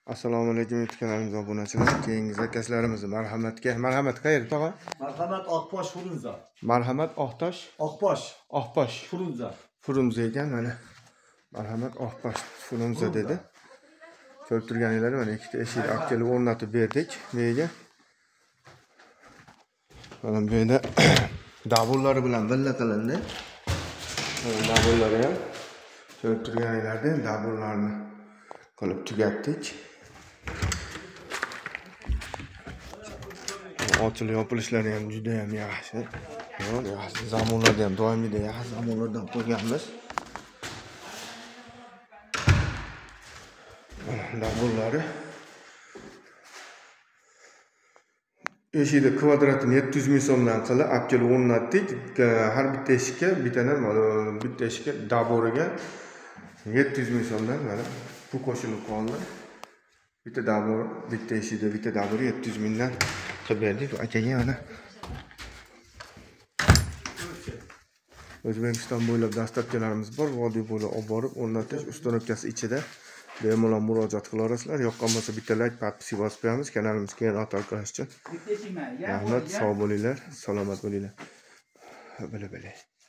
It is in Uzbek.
Assalomu alaykum YouTube kanalimizga obunachilar. Keyingi zakazlarimizni marhamat qayerda tog'a? Marhamat Oqposh Frunza. Marhamat Oqtosh. Oqposh Frunza ekan mana. Marhamat Oqposh Frunza dedi. Ko'rib turganinglar mana ikkita eshik akeli o'rnatib berdik bu yerga. Mana bu yerda davullari bilan birga qilindi. Davullari ham ko'rib turganinglarda davullarni qilib tugatdik. Ochilib yopilishlari ham juda ham yaxshi. Yaxshi zamonlarda ham doimida yaxshi zamonlardan qo'yganmiz. Davullari eshikda kvadratini 700 ming so'mdan qilib olib o'rnatdik. Har bitta eshikka bitta eshikka daboriga 700 ming so'mdan mana bu qo'shilib qoldi. Bitta dabor, bitta eshikda bitta dabori 700 mingdan qilib berdik. Akaga mana O'zbekiston bo'ylab dasturchilarimiz bor. Vodiy bo'ylab olib borib o'rnatish ustanovkasi ichida bemalol murojaat qila olasizlar. Yoqqan bo'lsa bitta like, podpis bosib qo'yamiz. Kanalimizga keyin ortga qilish uchun. Rahmat, sog' bo'linglar, salomat bo'linglar. Bila.